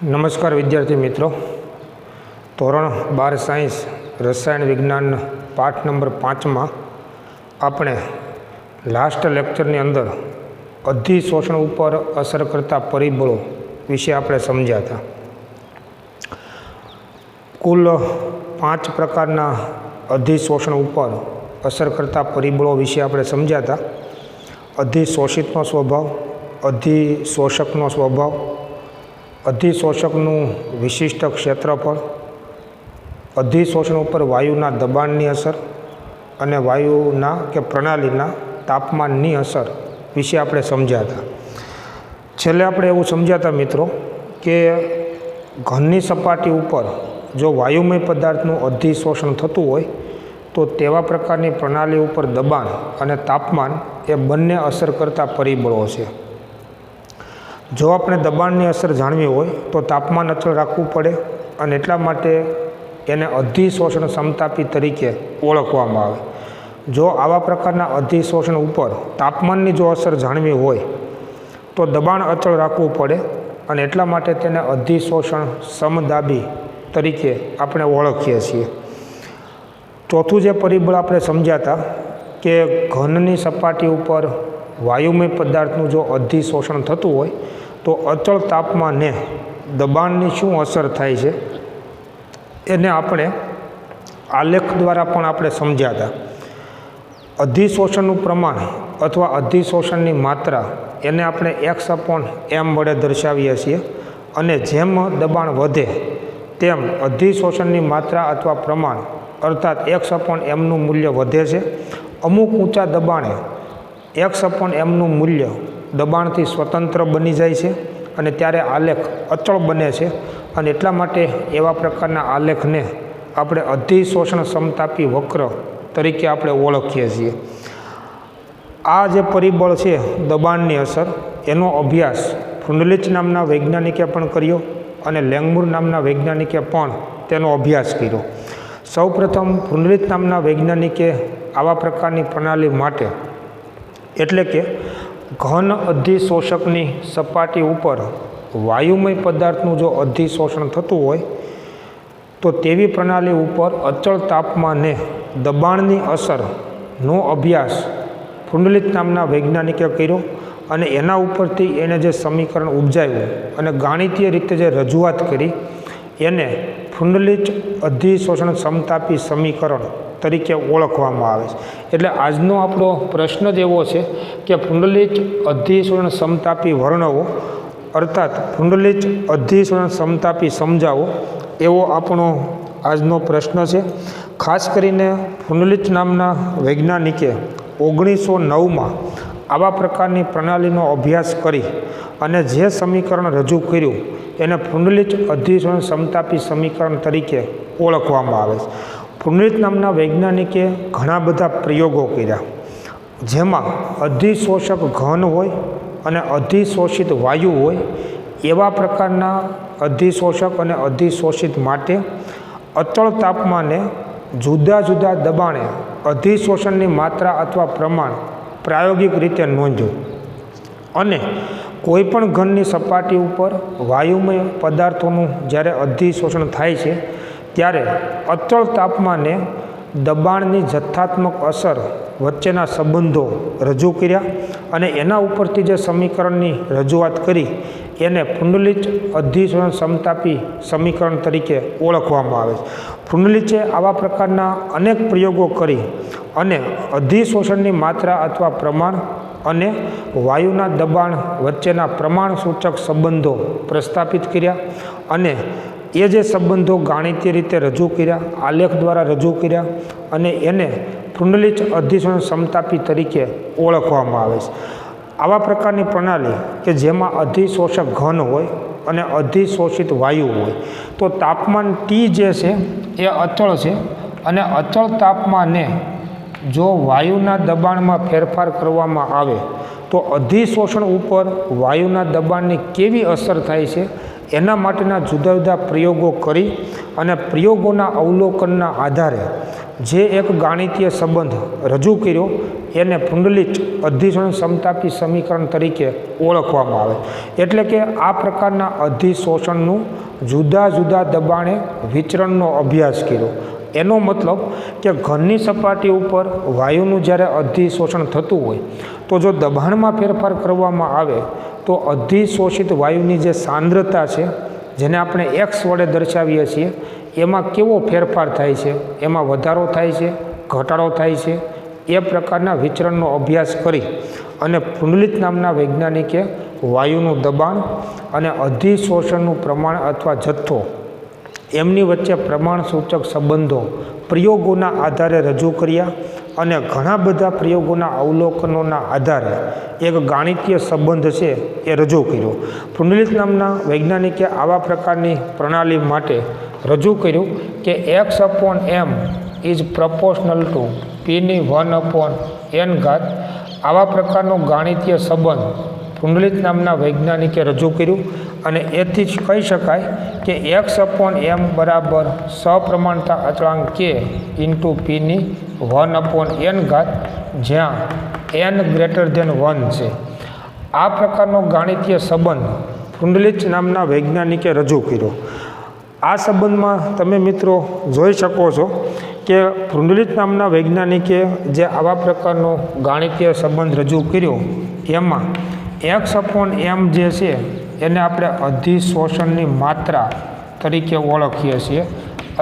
નમસ્કાર વિદ્યાર્થી મિત્રો, ધોરણ 12 સાયન્સ રસાયણ વિજ્ઞાન પાઠ નંબર 5માં આપણે લાસ્ટ લેક્ચરની અંદર અધિશોષણ ઉપર અસર કરતા પરિબળો વિશે આપણે સમજ્યા હતા. કુલ 5 પ્રકારના અધિશોષણ ઉપર અસર કરતા પરિબળો વિશે આપણે સમજ્યા હતા. અધિશોષિતનો સ્વભાવ, અધિશોષકનો સ્વભાવ, અધિશોષકનું વિશિષ્ટ ક્ષેત્રફળ, અધિશોષણ ઉપર વાયુના દબાણની અસર અને વાયુના કે પ્રણાલીના તાપમાનની અસર વિશે આપણે સમજ્યા હતા. છેલ્લે આપણે એવું સમજ્યા હતા મિત્રો કે ઘનની સપાટી ઉપર જો વાયુમય પદાર્થનું અધિશોષણ થતું હોય તો તેવા પ્રકારની પ્રણાલી ઉપર દબાણ અને તાપમાન એ બંને અસર કરતા પરિબળો છે. જો આપણે દબાણની અસર જાણવી હોય તો તાપમાન અચળ રાખવું પડે અને એટલા માટે એને અધિશોષણ સમતાપી તરીકે ઓળખવામાં આવે. જો આવા પ્રકારના અધિશોષણ ઉપર તાપમાનની જો અસર જાણવી હોય તો દબાણ અચળ રાખવું પડે અને એટલા માટે તેને અધિશોષણ સમદાબી તરીકે આપણે ઓળખીએ છીએ. ચોથું જે પરિબળ આપણે સમજ્યા હતા કે ઘનની સપાટી ઉપર વાયુમય પદાર્થનું જો અધિશોષણ થતું હોય તો અચળ તાપમાને દબાણની શું અસર થાય છે એને આપણે આલેખ દ્વારા પણ આપણે સમજ્યા હતા. અધિશોષણનું પ્રમાણ અથવા અધિશોષણની માત્રા એને આપણે x/m વડે દર્શાવીએ છીએ અને જેમ દબાણ વધે તેમ અધિશોષણની માત્રા અથવા પ્રમાણ અર્થાત x/mનું મૂલ્ય વધે છે. અમુક ઊંચા દબાણે x/mનું મૂલ્ય દબાણથી સ્વતંત્ર બની જાય છે અને ત્યારે આલેખ અચળ બને છે અને એટલા માટે એવા પ્રકારના આલેખને આપણે અધિશોષણ સમતાપી વક્ર તરીકે આપણે ઓળખીએ છીએ. આ જે પરિબળ છે દબાણની અસર, એનો અભ્યાસ ફ્રુન્ડલિચ નામના વૈજ્ઞાનિકે પણ કર્યો અને લેંગમુર નામના વૈજ્ઞાનિકે પણ તેનો અભ્યાસ કર્યો. સૌપ્રથમ ફ્રુન્ડલિચ નામના વૈજ્ઞાનિકે આવા પ્રકારની પ્રણાલી માટે એટલે કે ઘન અધિશોષકની સપાટી ઉપર વાયુમય પદાર્થનું જો અધિશોષણ થતું હોય તો તેવી પ્રણાલી ઉપર અચળ તાપમાને દબાણની અસરનો અભ્યાસ ફ્રુન્ડલિચ નામના વૈજ્ઞાનિકે કર્યો અને એના ઉપરથી એણે જે સમીકરણ ઉપજાવ્યું અને ગાણિતીય રીતે જે રજૂઆત કરી એને ફ્રુન્ડલિચ અધિશોષણ સમતાપી સમીકરણ તરીકે ઓળખવામાં આવે છે. એટલે આજનો આપણો પ્રશ્ન જ એવો છે કે ફ્રુન્ડલિચ અધિશોષણ સમતાપી વર્ણવો અર્થાત ફ્રુન્ડલિચ અધિશોષણ સમતાપી સમજાવો એવો આપણો આજનો પ્રશ્ન છે. ખાસ કરીને ફ્રુન્ડલિચ નામના વૈજ્ઞાનિકે 1909માં આવા પ્રકારની પ્રણાલીનો અભ્યાસ કરી અને જે સમીકરણ રજૂ કર્યું એને ફ્રુન્ડલિચ અધિશોષણ સમતાપી સમીકરણ તરીકે ઓળખવામાં આવે છે. ફ્રુન્ડલિચ નામના વૈજ્ઞાનિકે ઘણા બધા પ્રયોગો કર્યા જેમાં અધિશોષક ઘન હોય અને અધિશોષિત વાયુ હોય એવા પ્રકારના અધિશોષક અને અધિશોષિત માટે અચળ તાપમાને જુદા જુદા દબાણે અધિશોષણની માત્રા અથવા પ્રમાણ પ્રાયોગિક રીતે નોંધ્યું અને કોઈપણ ઘનની સપાટી ઉપર વાયુમય પદાર્થોનું જ્યારે અધિશોષણ થાય છે ત્યારે અચળ તાપમાને દબાણની જથ્થાત્મક અસર વચ્ચેના સંબંધો રજૂ કર્યા અને એના ઉપરથી જે સમીકરણની રજૂઆત કરી એને ફ્રુન્ડલિચ અધિશોષણ સમતાપી સમીકરણ તરીકે ઓળખવામાં આવે છે. ફ્રુન્ડલિચે આવા પ્રકારના અનેક પ્રયોગો કરી અને અધિશોષણની માત્રા અથવા પ્રમાણ અને વાયુના દબાણ વચ્ચેના પ્રમાણસૂચક સંબંધો પ્રસ્થાપિત કર્યા અને એ જે સંબંધો ગાણિતીય રીતે રજૂ કર્યા, આલેખ દ્વારા રજૂ કર્યા અને એને ફ્રુન્ડલિચ અધિશોષણ સમતાપી તરીકે ઓળખવામાં આવે છે. આવા પ્રકારની પ્રણાલી કે જેમાં અધિશોષક ઘન હોય અને અધિશોષિત વાયુ હોય તો તાપમાન T જે છે એ અચળ છે અને અચળ તાપમાને જો વાયુના દબાણમાં ફેરફાર કરવામાં આવે તો અધિશોષણ ઉપર વાયુના દબાણની કેવી અસર થાય છે એના માટેના જુદા જુદા પ્રયોગો કરી અને પ્રયોગોના અવલોકનના આધારે જે એક ગાણિતીય સંબંધ રજૂ કર્યો એને પુંડલિક અધિશોષણ સમતાપી સમીકરણ તરીકે ઓળખવામાં આવે. એટલે કે આ પ્રકારના અધિશોષણનું જુદા જુદા દબાણે વિચરણનો અભ્યાસ કર્યો. એનો મતલબ કે ઘનની સપાટી ઉપર વાયુનું જ્યારે અધિશોષણ થતું હોય તો જો દબાણમાં ફેરફાર કરવામાં આવે તો અધિશોષિત વાયુની જે સાંદ્રતા છે, જેને આપણે એક્સ વડે દર્શાવીએ છીએ, એમાં કેવો ફેરફાર થાય છે, એમાં વધારો થાય છે, ઘટાડો થાય છે, એ પ્રકારના વિચરણનો અભ્યાસ કરી અને પુંડલિક નામના વૈજ્ઞાનિકે વાયુનું દબાણ અને અધિશોષણનું પ્રમાણ અથવા જથ્થો એમની વચ્ચે પ્રમાણસૂચક સંબંધો પ્રયોગોના આધારે રજૂ કર્યા અને ઘણા બધા પ્રયોગોના અવલોકનોના આધારે એક ગાણિતીય સંબંધ છે એ રજૂ કર્યો. પુંડલિક નામના વૈજ્ઞાનિકે આવા પ્રકારની પ્રણાલી માટે રજૂ કર્યું કે x/m is proportional two p⁴n. આવા પ્રકારનો ગાણિતીય સંબંધ પુંડલિક નામના વૈજ્ઞાનિકે રજૂ કર્યું અને એથી જ કહી શકાય કે x/m બરાબર સપ્રમાણતા અચળાંક k ઇન્ટુ p⁴n, જ્યાં n ગ્રેટર ધેન 1 છે. આ પ્રકારનો ગાણિતીય સંબંધ પુંડલિક નામના વૈજ્ઞાનિકે રજૂ કર્યો. આ સંબંધમાં તમે મિત્રો જોઈ શકો છો કે પુંડલિક નામના વૈજ્ઞાનિકે જે આવા પ્રકારનો ગાણિતીય સંબંધ રજૂ કર્યો એમાં x/m જે છે એને આપણે અધિશોષણની માત્રા તરીકે ઓળખીએ છીએ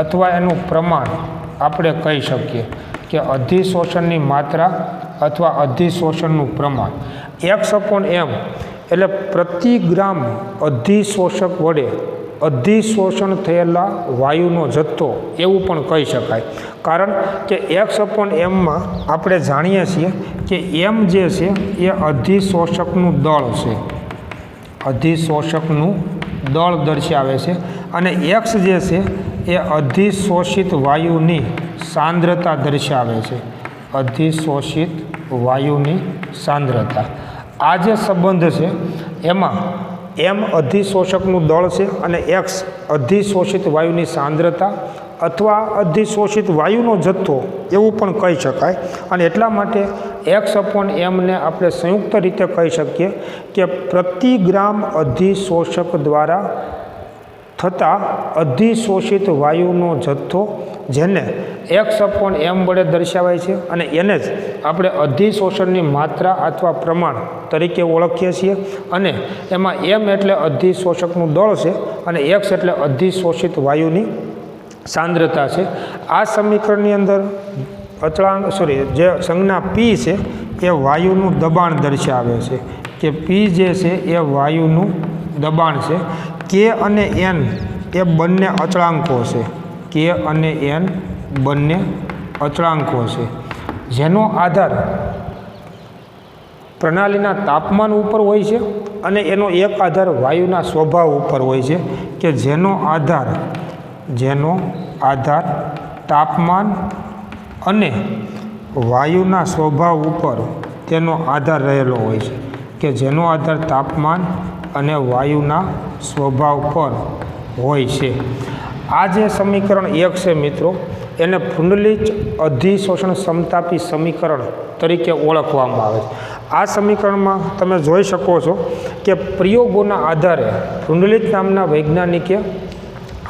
અથવા એનું પ્રમાણ આપણે કહી શકીએ કે અધિશોષણની માત્રા અથવા અધિશોષણનું પ્રમાણ. x/m એટલે પ્રતિ ગ્રામ અધિશોષક વડે અધિશોષણ થયેલા વાયુનો જથ્થો એવું પણ કહી શકાય. કારણ કે x/mમાં આપણે જાણીએ છીએ કે m જે છે એ અધિશોષકનું દળ છે, અધિશોષકનું દળ દર્શાવે છે, અને x જે છે એ અધિશોષિત વાયુની સાંદ્રતા દર્શાવે છે, અધિશોષિત વાયુની સાંદ્રતા. આ જે સંબંધ છે એમાં m અધિશોષકનું દળ છે અને x અધિશોષિત વાયુની સાંદ્રતા અથવા અધિશોષિત વાયુનો જથ્થો એવું પણ કહી શકાય. અને એટલા માટે x/m ને આપણે સંયુક્ત રીતે કહી શકીએ કે પ્રતિ ગ્રામ અધિશોષક દ્વારા થતા અધિશોષિત વાયુનો જથ્થો, જેને x/m વડે દર્શાવાય છે અને એને જ આપણે અધિશોષણની માત્રા અથવા પ્રમાણ તરીકે ઓળખીએ છીએ. અને એમાં m એટલે અધિશોષકનું દળ છે અને x એટલે અધિશોષિત વાયુની સાંદ્રતા છે. આ સમીકરણની અંદર જે સંજ્ઞા p છે એ વાયુનું દબાણ દર્શાવે છે કે p જે છે એ વાયુનું દબાણ છે. k અને n એ બંને અચળાંકો છે, k અને n બંને અચળાંકો છે, જેનો આધાર પ્રણાલીના તાપમાન ઉપર હોય છે અને એનો એક આધાર વાયુના સ્વભાવ ઉપર હોય છે કે જેનો આધાર તાપમાન અને વાયુના સ્વભાવ ઉપર તેનો આધાર રહેલો હોય છે, કે જેનો આધાર તાપમાન અને વાયુના સ્વભાવ પર હોય છે. આ જે સમીકરણ 1 છે મિત્રો, એને પુંડલિક અધિશોષણ સમતાપી સમીકરણ તરીકે ઓળખવામાં આવે છે. આ સમીકરણમાં તમે જોઈ શકો છો કે પ્રયોગોના આધારે પુંડલિક નામના વૈજ્ઞાનિકે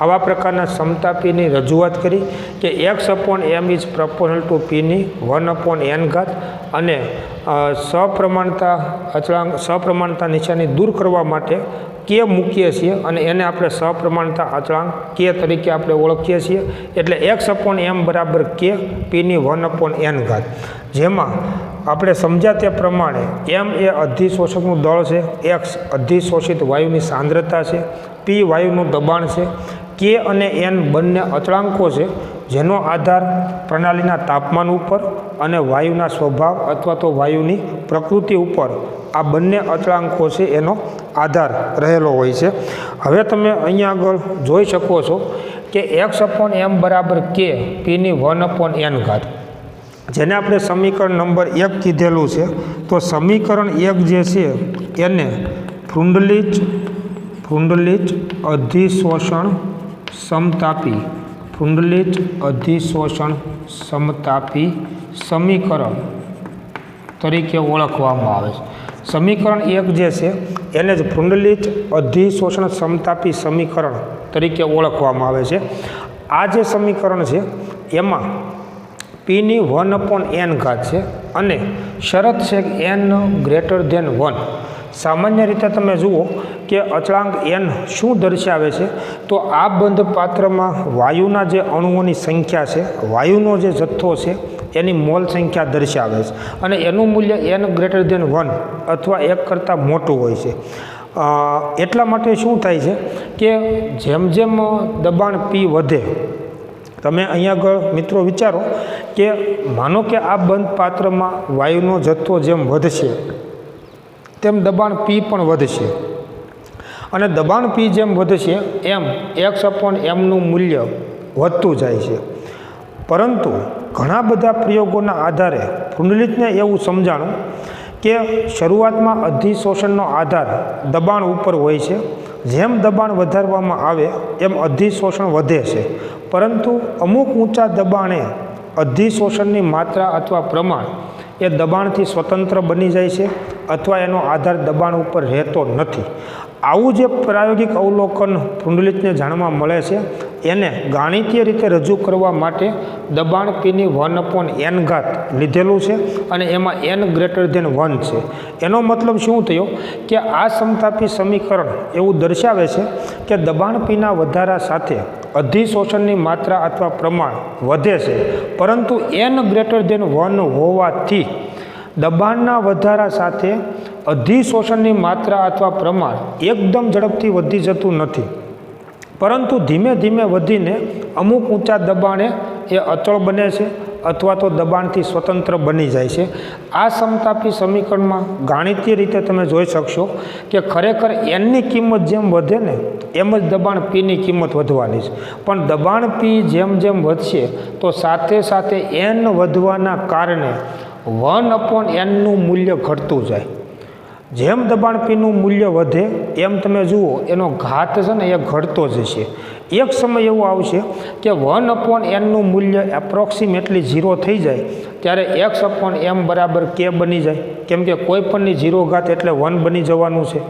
આવા પ્રકારના સમતાપીની રજૂઆત કરી કે x/m is proportional two p⁴n અને સપ્રમાણતા નિશાની દૂર કરવા માટે k મૂકીએ છીએ અને એને આપણે સપ્રમાણતા અચળાંક k તરીકે આપણે ઓળખીએ છીએ. એટલે x/m બરાબર k p⁴n. જેમાં આપણે સમજ્યા તે પ્રમાણે m એ અધિશોષકનું દળ છે, x અધિશોષિત વાયુની સાંદ્રતા છે, p વાયુનું દબાણ છે, k અને n બંને અચળાંકો છે, જેનો આધાર પ્રણાલીના તાપમાન ઉપર અને વાયુના સ્વભાવ અથવા તો વાયુની પ્રકૃતિ ઉપર આ બંને અચળાંકો છે એનો આધાર રહેલો હોય છે. હવે તમે અહીંયા આગળ જોઈ શકો છો કે x/m બરાબર k p⁴n. જેને આપણે સમીકરણ નંબર 1 કીધેલું છે, તો સમીકરણ 1 જે છે એને ફ્રુન્ડલીચ અધિશોષણ સમતાપી સમીકરણ તરીકે ઓળખવામાં આવે છે. સમીકરણ 1 જે છે એને જ ફ્રુન્ડલીચ અધિશોષણ સમતાપી સમીકરણ તરીકે ઓળખવામાં આવે છે. આ જે સમીકરણ છે એમાં પીની 1/n ઘાત છે અને શરત છે કે n ગ્રેટર ધેન 1. સામાન્ય રીતે તમે જુઓ કે અચળાંક n શું દર્શાવે છે, તો આ બંધ પાત્રમાં વાયુના જે અણુઓની સંખ્યા છે, વાયુનો જે જથ્થો છે એની મોલ સંખ્યા દર્શાવે છે અને એનું મૂલ્ય n ગ્રેટર ધેન 1 અથવા 1 કરતાં મોટું હોય છે. એટલા માટે શું થાય છે કે જેમ જેમ દબાણ P વધે, તમે અહીંયા આગળ મિત્રો વિચારો કે માનો કે આ બંધ પાત્રમાં વાયુનો જથ્થો જેમ વધશે તેમ દબાણ P પણ વધશે અને દબાણ P જેમ વધશે એમ x/mનું મૂલ્ય વધતું જાય છે. પરંતુ ઘણા બધા પ્રયોગોના આધારે ફ્રુન્ડલીચને એવું સમજાણું કે શરૂઆતમાં અધિશોષણનો આધાર દબાણ ઉપર હોય છે. જેમ દબાણ વધારવામાં આવે એમ અધિશોષણ વધે છે, પરંતુ અમુક ઊંચા દબાણે અધિશોષણની માત્રા અથવા પ્રમાણ એ દબાણથી સ્વતંત્ર બની જાય છે અથવા એનો આધાર દબાણ ઉપર રહેતો નથી. આવું જે પ્રાયોગિક અવલોકન ફ્રુન્ડલીચને જાણવા મળે છે એને ગાણિતીય રીતે રજૂ કરવા માટે દબાણ Pની 1/n ઘાત લીધેલું છે અને એમાં n ગ્રેટર ધેન 1 છે. એનો મતલબ શું થયો કે આ સમતાપી સમીકરણ એવું દર્શાવે છે કે દબાણ Pના વધારા સાથે અધિશોષણની માત્રા અથવા પ્રમાણ વધે છે, પરંતુ n ગ્રેટર ધેન 1 હોવાથી દબાણના વધારા સાથે અધિશોષણની માત્રા અથવા પ્રમાણ એકદમ ઝડપથી વધી જતું નથી, પરંતુ ધીમે ધીમે વધીને અમુક ઊંચા દબાણે એ અચળ બને છે અથવા તો દબાણથી સ્વતંત્ર બની જાય છે. આ સમતાપી સમીકરણમાં ગાણિતીય રીતે તમે જોઈ શકશો કે ખરેખર nની કિંમત જેમ વધે ને એમ જ દબાણ Pની કિંમત વધવાની છે, પણ દબાણ P જેમ જેમ વધશે તો સાથે સાથે n વધવાના કારણે 1/nનું મૂલ્ય ઘટતું જાય. જેમ દબાણ Pનું મૂલ્ય વધે એમ તમે જુઓ એનો ઘાત છે ને એ ઘટતો જશે. એક સમય એવો આવશે કે 1/nનું મૂલ્ય એપ્રોક્સિમેટલી 0 થઈ જાય ત્યારે x/m બરાબર k બની જાય, કેમ કે કોઈ પણની 0 ઘાત એટલે 1 બની જવાનું છે.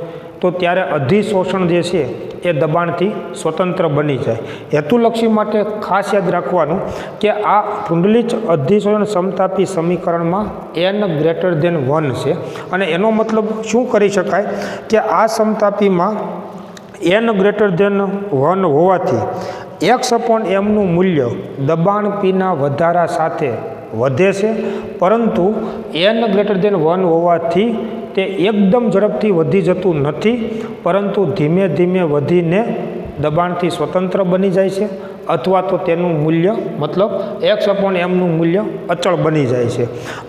તો ત્યારે અધિશોષણ જે છે એ દબાણથી સ્વતંત્ર બની જાય. હેતુલક્ષી માટે ખાસ યાદ રાખવાનું કે આ ફ્રુન્ડલીચ અધિશોષણ સમતાપી સમીકરણમાં n ગ્રેટર ધેન 1 છે અને એનો મતલબ શું કરી શકાય કે આ સમતાપીમાં n ગ્રેટર ધેન 1 હોવાથી x/mનું મૂલ્ય દબાણ Pના વધારા સાથે વધે છે, પરંતુ n ગ્રેટર ધેન 1 હોવાથી તે એકદમ ઝડપથી વધી જતું નથી, પરંતુ ધીમે ધીમે વધીને દબાણથી સ્વતંત્ર બની જાય છે અથવા તો તેનું મૂલ્ય મતલબ x/mનું મૂલ્ય અચળ બની જાય છે.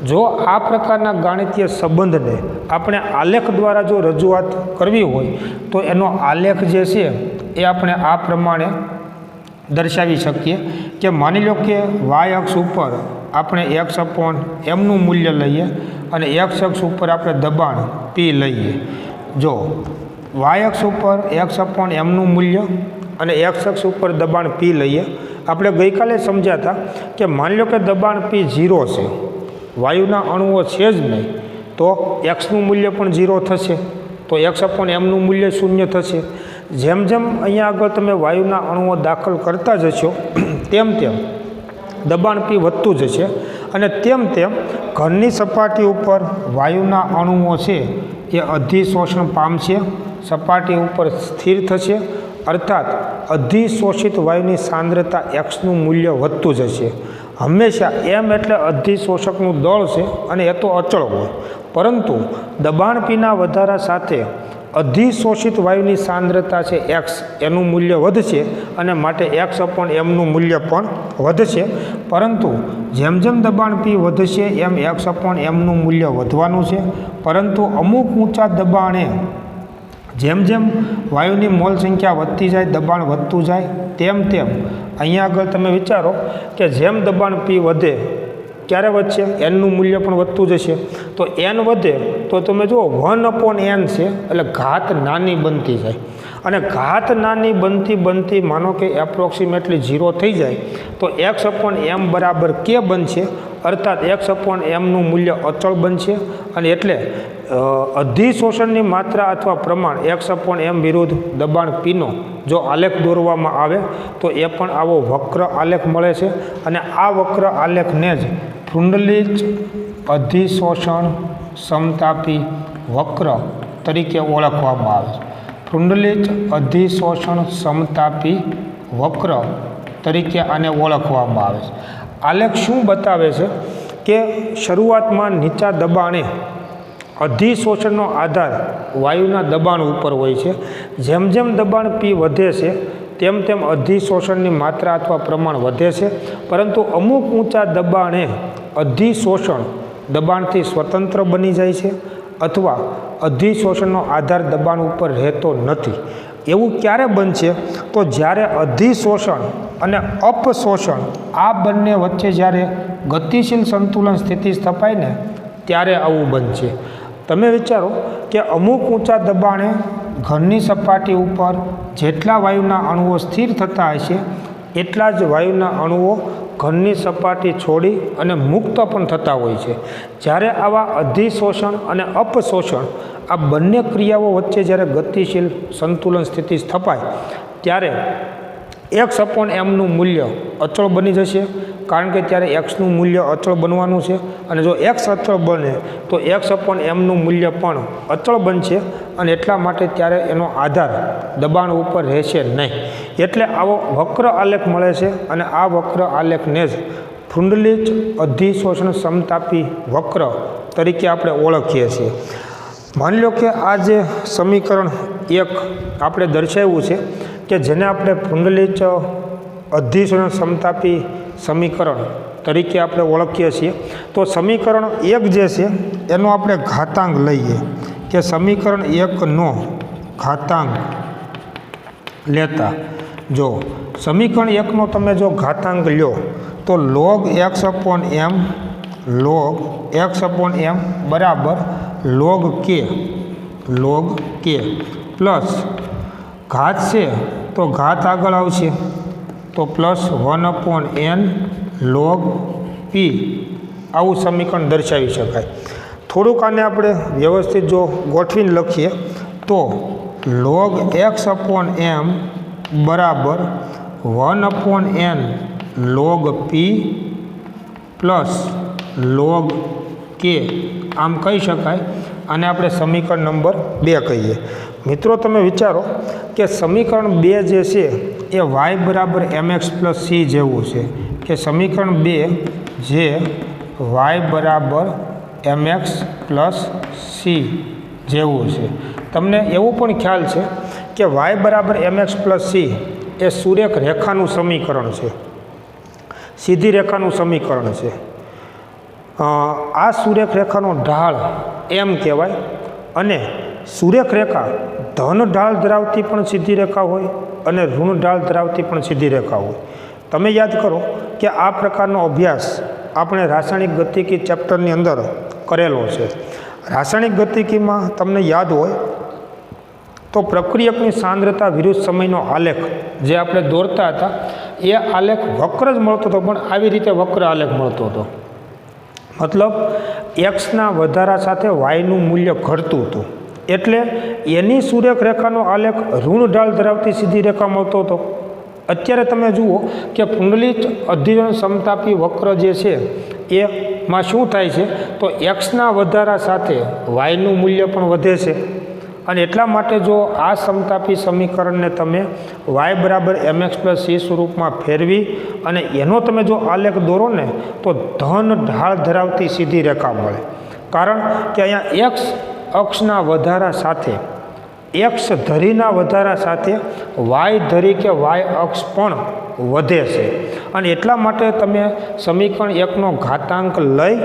જો આ પ્રકારના ગાણિતીય સંબંધને આપણે આલેખ દ્વારા જો રજૂઆત કરવી હોય તો એનો આલેખ જે છે એ આપણે આ પ્રમાણે દર્શાવી શકીએ કે માની લો કે y અક્ષ ઉપર આપણે x/mનું મૂલ્ય લઈએ અને x અક્ષ ઉપર આપણે દબાણ P લઈએ. જો y અક્ષ ઉપર x/mનું મૂલ્ય અને x અક્ષ ઉપર દબાણ P લઈએ, આપણે ગઈકાલે સમજ્યા હતા કે માની લો કે દબાણ P 0 છે, વાયુના અણુઓ છે જ નહીં, તો xનું મૂલ્ય પણ 0 થશે, તો x/mનું મૂલ્ય 0 થશે. જેમ જેમ અહીંયા આગળ તમે વાયુના અણુઓ દાખલ કરતા જશો તેમ તેમ દબાણ P વધતું જશે અને તેમ તેમ ઘરની સપાટી ઉપર વાયુના અણુઓ છે એ અધિશોષણ પામશે, સપાટી ઉપર સ્થિર થશે, અર્થાત અધિશોષિત વાયુની સાંદ્રતા xનું મૂલ્ય વધતું જશે. હંમેશા m એટલે અધિશોષકનું દળ છે અને એ તો અચળ હોય, પરંતુ દબાણ Pના વધારા સાથે અધિશોષિત વાયુની સાંદ્રતા છે x, એનું મૂલ્ય વધશે અને માટે x/mનું મૂલ્ય પણ વધશે. પરંતુ જેમ જેમ દબાણ P વધશે એમ x/mનું મૂલ્ય વધવાનું છે, પરંતુ અમુક ઊંચા દબાણે જેમ જેમ વાયુની મોલ સંખ્યા વધતી જાય, દબાણ વધતું જાય, તેમ તેમ અહીંયા આગળ તમે વિચારો કે જેમ દબાણ P વધે ક્યારે વધશે? એનનું મૂલ્ય પણ વધતું જશે. તો એન વધે તો તમે જુઓ 1/n છે એટલે ઘાત નાની બનતી જાય, અને ઘાત નાની બનતી માનો કે એપ્રોક્સિમેટલી 0 થઈ જાય તો x/m બરાબર k બનશે, અર્થાત x/mનું મૂલ્ય અચળ બનશે. અને એટલે અધિશોષણની માત્રા અથવા પ્રમાણ x/m વિરુદ્ધ દબાણ પીનો જો આલેખ દોરવામાં આવે તો એ પણ આવો વક્ર આલેખ મળે છે. અને આ વક્ર આલેખને જ ફ્રુન્ડલીચ અધિશોષણ સમતાપી વક્ર તરીકે ઓળખવામાં આવે છે. ફ્રુન્ડલીચ અધિશોષણ સમતાપી વક્ર તરીકે આને ઓળખવામાં આવે છે. આલેખ શું બતાવે છે કે શરૂઆતમાં નીચા દબાણે અધિશોષણનો આધાર વાયુના દબાણ ઉપર હોય છે. જેમ જેમ દબાણ પી વધે છે તેમ તેમ અધિશોષણની માત્રા અથવા પ્રમાણ વધે છે, પરંતુ અમુક ઊંચા દબાણે અધિશોષણ દબાણથી સ્વતંત્ર બની જાય છે અથવા અધિશોષણનો આધાર દબાણ ઉપર રહેતો નથી. એવું ક્યારે બનશે? તો જ્યારે અધિશોષણ અને અપશોષણ આ બંને વચ્ચે જ્યારે ગતિશીલ સંતુલન સ્થિતિ સ્થપાય ને ત્યારે આવું બનશે. તમે વિચારો કે અમુક ઊંચા દબાણે ઘનની સપાટી ઉપર જેટલા વાયુના અણુઓ સ્થિર થતા હશે એટલા જ વાયુના અણુઓ ઘનની સપાટી છોડી અને મુક્ત પણ થતા હોય છે. જ્યારે આવા અધિશોષણ અને અપશોષણ આ બંને ક્રિયાઓ વચ્ચે જ્યારે ગતિશીલ સંતુલન સ્થિતિ સ્થપાય ત્યારે x/mનું મૂલ્ય અચળ બની જશે, કારણ કે ત્યારે xનું મૂલ્ય અચળ બનવાનું છે. અને જો x અચળ બને તો x/mનું મૂલ્ય પણ અચળ બનશે, અને એટલા માટે ત્યારે એનો આધાર દબાણ ઉપર રહેશે નહીં. એટલે આવો વક્ર આલેખ મળે છે, અને આ વક્ર આલેખને જ ફ્રુન્ડલીચ અધિશોષણ સમતાપી વક્ર તરીકે આપણે ઓળખીએ છીએ. માની લો કે આ જે સમીકરણ 1 આપણે દર્શાવ્યું છે કે જેને આપણે ફ્રુન્ડલીચ અધિશોષણ સમતાપી સમીકરણ તરીકે આપણે ઓળખીએ છીએ. તો સમીકરણ 1 જે છે એનો આપણે ઘાતાંક લઈએ કે સમીકરણ 1નો ઘાતાંક લેતા જો સમીકરણ 1નો તમે જો ઘાતાંક લ્યો તો log x/m બરાબર log k પ્લસ ઘાત છે તો ઘાત આગળ આવશે તો પ્લસ 1/n log p આવું સમીકરણ દર્શાવી શકાય. થોડુંક આને આપણે વ્યવસ્થિત જો ગોઠવીને લખીએ તો log x/m બરાબર 1/n log p plus log k આમ કહી શકાય. આને આપણે સમીકરણ નંબર 2 કહીએ. મિત્રો તમે વિચારો કે સમીકરણ 2 જે છે એ y બરાબર mx પ્લસ c જેવું છે, કે સમીકરણ 2 જે y બરાબર mx પ્લસ c જેવું છે. તમને એવું પણ ખ્યાલ છે કે y બરાબર mx પ્લસ c એ સુરેખ રેખાનું સમીકરણ છે, સીધી રેખાનું સમીકરણ છે. આ સુરેખ રેખાનો ઢાળ એમ કહેવાય, અને સુરેખ રેખા ધન ઢાળ ધરાવતી પણ સીધી રેખા હોય અને ઋણ ઢાળ ધરાવતી પણ સીધી રેખા હોય. તમે યાદ કરો કે આ પ્રકારનો અભ્યાસ આપણે રાસાયણિક ગતિકી ચેપ્ટરની અંદર કરેલો છે. રાસાયણિક ગતિકીમાં તમને યાદ હોય તો પ્રક્રિયકની સાંદ્રતા વિરુદ્ધ સમયનો આલેખ જે આપણે દોરતા હતા એ આલેખ વક્ર જ મળતો હતો, પણ આવી રીતે વક્ર આલેખ મળતો હતો. મતલબ એક્સના વધારા સાથે વાયનું મૂલ્ય ઘટતું હતું, એટલે એની સુરેખ રેખાનો આલેખ ઋણ ઢાળ ધરાવતી સીધી રેખા મળતો હતો. અત્યારે તમે જુઓ કે ફ્રુન્ડલીચ અધિશોષણ સમતાપી વક્ર જે છે એમાં શું થાય છે તો એક્સના વધારા સાથે વાયનું મૂલ્ય પણ વધે છે, અને એટલા માટે જો આ સમતાપી સમીકરણને તમે y બરાબર mx પ્લસ c સ્વરૂપમાં ફેરવી અને એનો તમે જો આલેખ દોરો ને તો ધન ઢાળ ધરાવતી સીધી રેખા મળે. કારણ કે અહીંયા એક્સ અક્ષના વધારા સાથે એક્સ ધરીના વધારા સાથે વાય ધરી કે વાય અક્ષ પણ વધે છે, અને એટલા માટે તમે સમીકરણ 1નો ઘાતાંક લઈ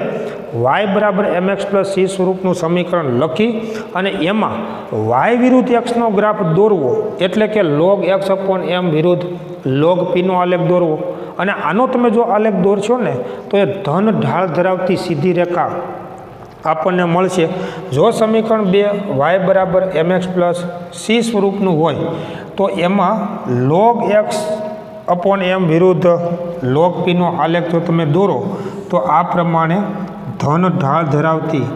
y બરાબર mx પ્લસ c સ્વરૂપનું સમીકરણ લખી અને એમાં y વિરુદ્ધ એક્સનો ગ્રાફ દોરવો, એટલે કે log x/m વિરુદ્ધ log p નો આલેખ દોરવો, અને આનો તમે જો આલેખ દોરશો ને તો એ ધન ઢાળ ધરાવતી સીધી રેખા આપણને મળશે. જો સમીકરણ 2 y બરાબર mx પ્લસ c સ્વરૂપનું હોય તો એમાં log x અપોન m વિરુદ્ધ log p નો આલેખ જો તમે દોરો તો આ પ્રમાણે ધન ઢાળ ધરાવતી